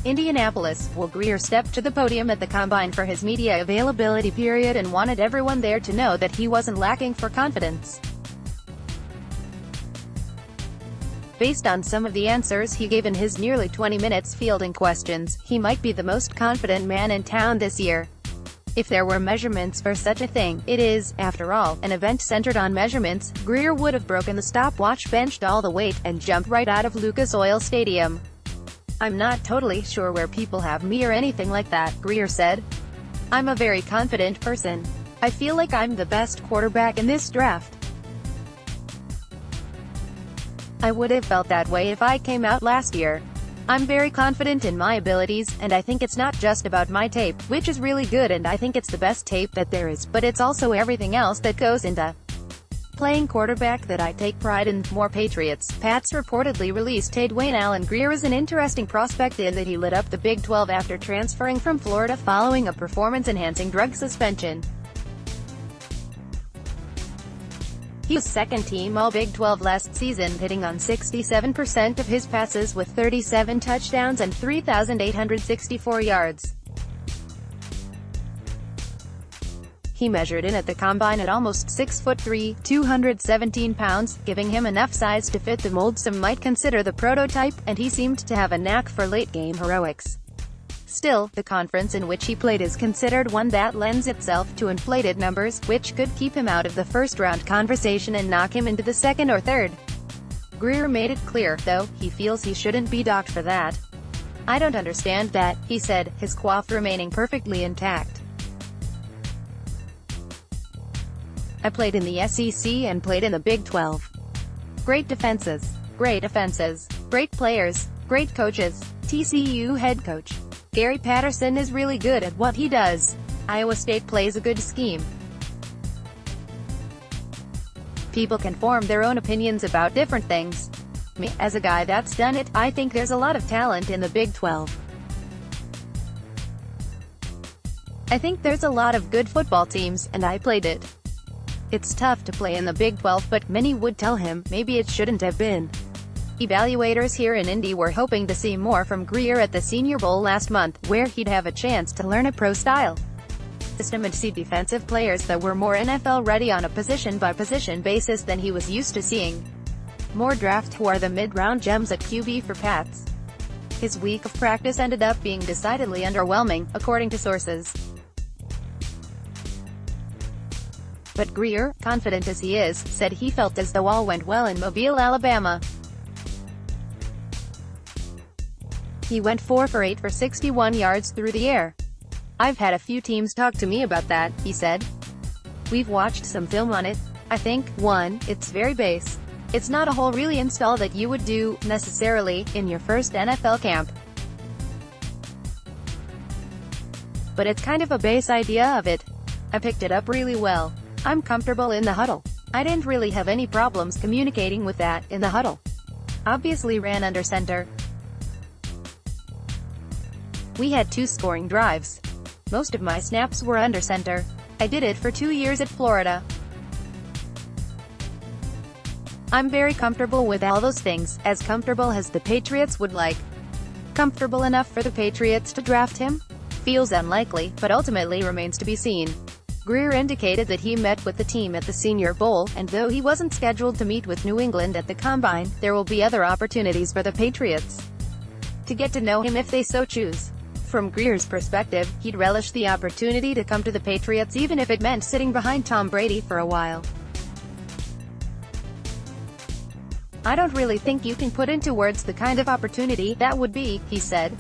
Indianapolis, Will Grier stepped to the podium at the Combine for his media availability period and wanted everyone there to know that he wasn't lacking for confidence. Based on some of the answers he gave in his nearly 20 minutes fielding questions, he might be the most confident man in town this year. If there were measurements for such a thing, it is, after all, an event centered on measurements. Grier would have broken the stopwatch, benched all the weight, and jumped right out of Lucas Oil Stadium. "I'm not totally sure where people have me or anything like that," Grier said. "I'm a very confident person. I feel like I'm the best quarterback in this draft. I would have felt that way if I came out last year. I'm very confident in my abilities, and I think it's not just about my tape, which is really good and I think it's the best tape that there is, but it's also everything else that goes into playing quarterback that I take pride in." More Patriots. Pats reportedly released Dwayne. Grier is an interesting prospect in that he lit up the Big 12 after transferring from Florida following a performance-enhancing drug suspension. He was second-team All-Big 12 last season, hitting on 67% of his passes with 37 touchdowns and 3,864 yards. He measured in at the Combine at almost 6'3", 217 pounds, giving him enough size to fit the mold some might consider the prototype, and he seemed to have a knack for late-game heroics. Still, the conference in which he played is considered one that lends itself to inflated numbers, which could keep him out of the first-round conversation and knock him into the second or third. Grier made it clear, though, he feels he shouldn't be docked for that. "I don't understand that," he said, his quaff remaining perfectly intact. "I played in the SEC and played in the Big 12. Great defenses, great offenses, great players, great coaches. TCU head coach Gary Patterson is really good at what he does. Iowa State plays a good scheme. People can form their own opinions about different things. Me, as a guy that's done it, I think there's a lot of talent in the Big 12. I think there's a lot of good football teams, and I played it. It's tough to play in the Big 12, but many would tell him, maybe it shouldn't have been." Evaluators here in Indy were hoping to see more from Grier at the Senior Bowl last month, where he'd have a chance to learn a pro-style system and see defensive players that were more NFL-ready on a position-by-position basis than he was used to seeing. More draft were the mid-round gems at QB for Pats. His week of practice ended up being decidedly underwhelming, according to sources. But Grier, confident as he is, said he felt as though all went well in Mobile, Alabama. He went 4 for 8 for 61 yards through the air. "I've had a few teams talk to me about that," he said. "We've watched some film on it. I think, 1, it's very base. It's not a whole really install that you would do, necessarily, in your first NFL camp. But it's kind of a base idea of it. I picked it up really well. I'm comfortable in the huddle. I didn't really have any problems communicating with that, in the huddle. Obviously ran under center. We had 2 scoring drives. Most of my snaps were under center. I did it for 2 years at Florida. I'm very comfortable with all those things, as comfortable as the Patriots would like. Comfortable enough for the Patriots to draft him? Feels unlikely, but ultimately remains to be seen." Grier indicated that he met with the team at the Senior Bowl, and though he wasn't scheduled to meet with New England at the Combine, there will be other opportunities for the Patriots to get to know him if they so choose. From Grier's perspective, he'd relish the opportunity to come to the Patriots even if it meant sitting behind Tom Brady for a while. "I don't really think you can put into words the kind of opportunity that would be," he said.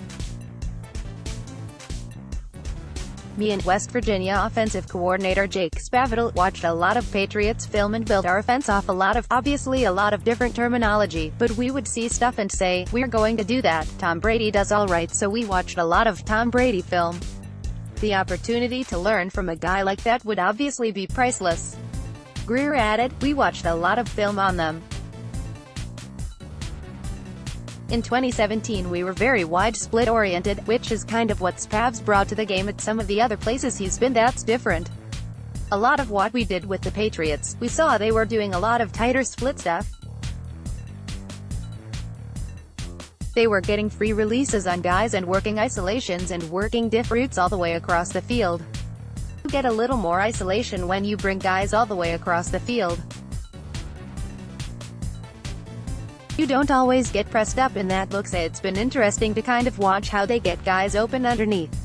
"Me and West Virginia offensive coordinator Jake Spavital watched a lot of Patriots film and built our offense off obviously a lot of different terminology, but we would see stuff and say, we're going to do that. Tom Brady does all right, so we watched a lot of Tom Brady film. The opportunity to learn from a guy like that would obviously be priceless." Grier added, "We watched a lot of film on them. In 2017 we were very wide split oriented, which is kind of what Spavs brought to the game at some of the other places he's been. That's different. A lot of what we did with the Patriots, we saw they were doing a lot of tighter split stuff. They were getting free releases on guys and working isolations and working diff routes all the way across the field. You get a little more isolation when you bring guys all the way across the field. You don't always get pressed up in that look, so it's been interesting to kind of watch how they get guys open underneath.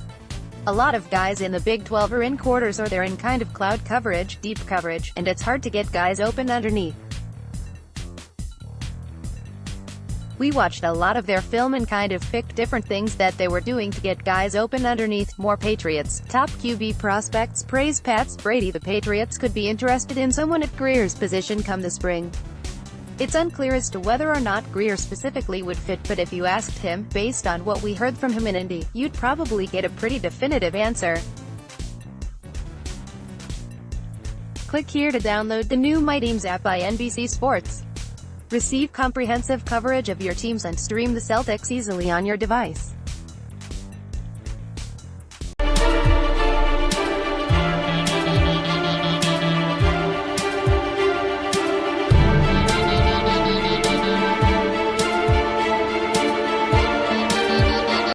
A lot of guys in the Big 12 are in quarters or they're in kind of cloud coverage, deep coverage, and it's hard to get guys open underneath. We watched a lot of their film and kind of picked different things that they were doing to get guys open underneath. More Patriots. Top QB prospects praise Pats Brady. The Patriots could be interested in someone at Grier's position come the spring. It's unclear as to whether or not Grier specifically would fit, but if you asked him, based on what we heard from him in Indy, you'd probably get a pretty definitive answer. Click here to download the new My Teams app by NBC Sports. Receive comprehensive coverage of your teams and stream the Celtics easily on your device.